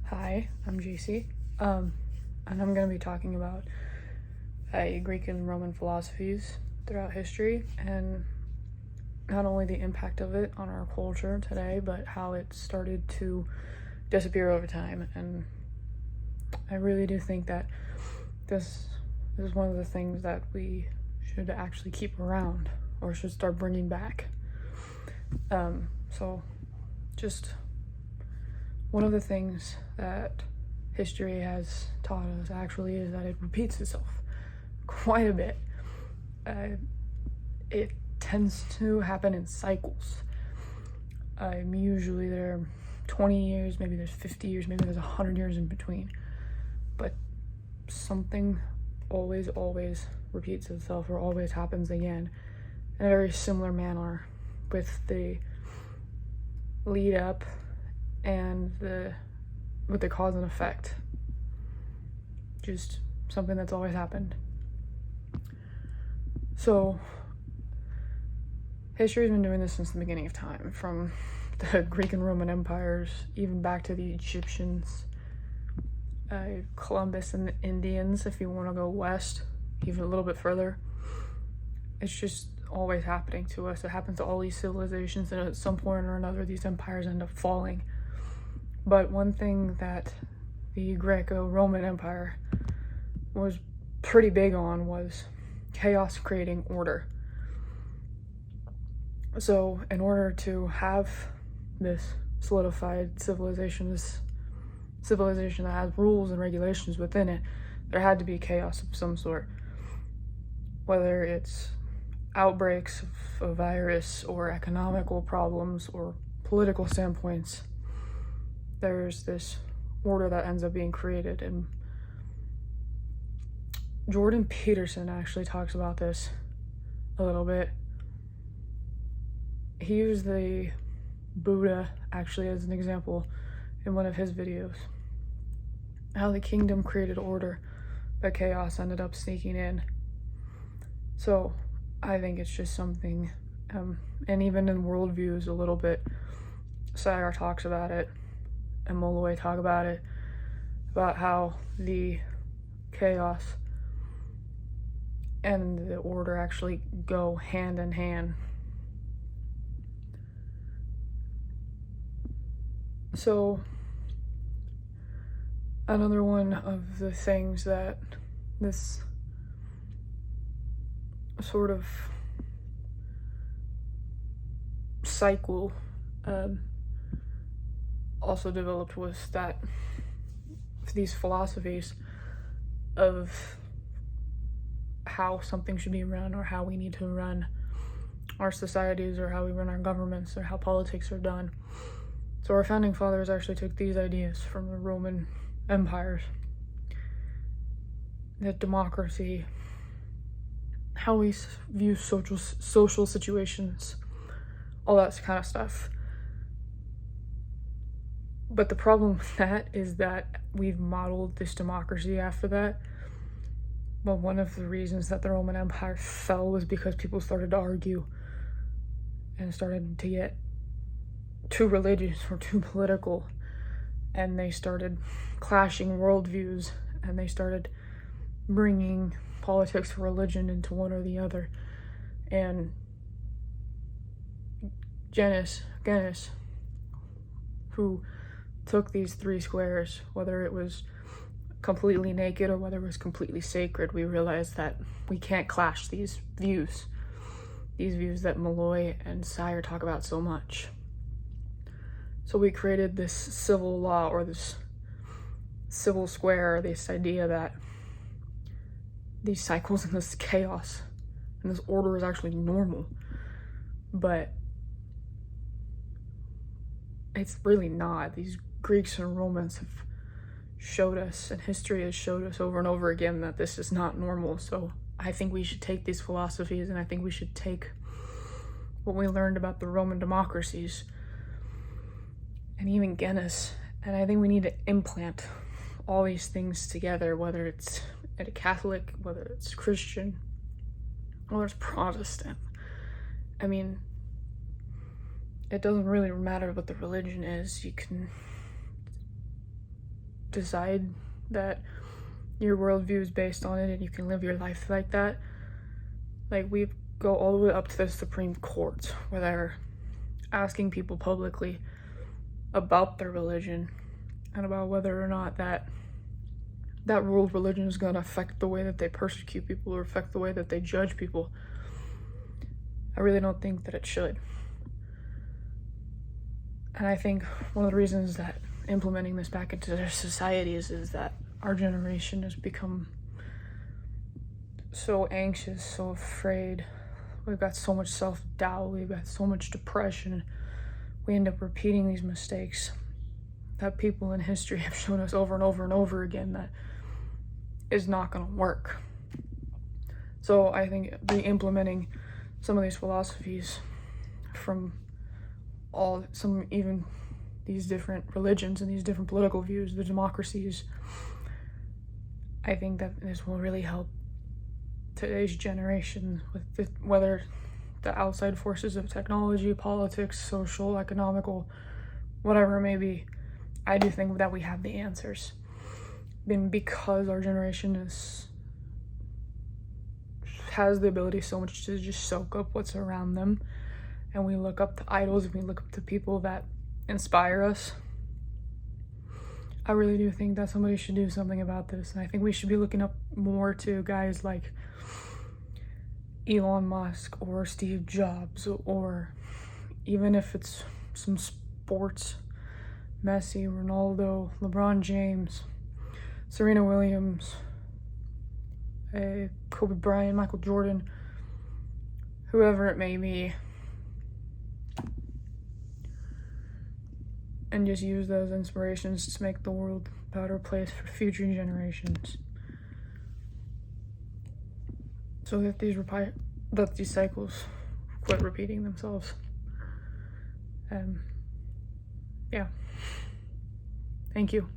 Hi, I'm JC, and I'm going to be talking about Greek and Roman philosophies throughout history, and not only the impact of it on our culture today, but how it started to disappear over time. And I really do think that this is one of the things that we should actually keep around, or should start bringing back. So just one of the things that history has taught us actually is that it repeats itself quite a bit. It tends to happen in cycles. Usually there are 20 years, maybe there's 50 years, maybe there's 100 years in between. But something always repeats itself, or always happens again in a very similar manner, with the lead up and with the cause and effect. Just something that's always happened. So history has been doing this since the beginning of time, from the Greek and Roman empires, even back to the Egyptians, Columbus and the Indians, if you want to go west, even a little bit further. It's just always happening to us. It happens to all these civilizations, and at some point or another, these empires end up falling. But one thing that the Greco-Roman Empire was pretty big on was chaos creating order. So in order to have this solidified civilization, this civilization that has rules and regulations within it, there had to be chaos of some sort. Whether it's outbreaks of a virus, or economical problems, or political standpoints, there's this order that ends up being created. And Jordan Peterson actually talks about this a little bit. He used the Buddha actually as an example in one of his videos, how the kingdom created order, but chaos ended up sneaking in. So I think it's just something, and even in worldviews a little bit, Sayre talks about it, and Molloy talk about it, about how the chaos and the order actually go hand in hand. So another one of the things that this sort of cycle also developed was that these philosophies of how something should be run, or how we need to run our societies, or how we run our governments, or how politics are done. So our founding fathers actually took these ideas from the Roman empires, that democracy, how we view social situations, all that kind of stuff. But the problem with that is that we've modeled this democracy after that. But one of the reasons that the Roman Empire fell was because people started to argue and started to get too religious or too political, and they started clashing worldviews, and they started bringing politics or religion into one or the other. And Genus, who took these three squares, whether it was completely naked or whether it was completely sacred, we realized that we can't clash these views that Molloy and Sayre talk about so much. So we created this civil law, or this civil square, this idea that these cycles and this chaos and this order is actually normal. But it's really not. These Greeks and Romans have showed us, and history has showed us over and over again, that this is not normal. So I think we should take these philosophies, and I think we should take what we learned about the Roman democracies, and even Genus, and I think we need to implant all these things together, whether it's at a Catholic, whether it's Christian, whether it's Protestant. I mean, it doesn't really matter what the religion is. You can decide that your worldview is based on it and you can live your life like that. Like, we go all the way up to the Supreme Court where they're asking people publicly about their religion and about whether or not that world religion is going to affect the way that they persecute people or affect the way that they judge people. I really don't think that it should. And I think one of the reasons that implementing this back into their societies is that our generation has become so anxious, so afraid. We've got so much self-doubt, we've got so much depression. We end up repeating these mistakes that people in history have shown us over and over and over again that is not going to work. So I think re-implementing some of these philosophies from even these different religions and these different political views, the democracies, I think that this will really help today's generation with whether the outside forces of technology, politics, social, economical, whatever it may be. I do think that we have the answers. And because our generation has the ability so much to just soak up what's around them, and we look up to idols and we look up to people that inspire us, I really do think that somebody should do something about this. And I think we should be looking up more to guys like Elon Musk or Steve Jobs, or even if it's some sports, Messi, Ronaldo, LeBron James, Serena Williams, Kobe Bryant, Michael Jordan, whoever it may be, and just use those inspirations to make the world a better place for future generations, so that these cycles quit repeating themselves. Yeah. Thank you.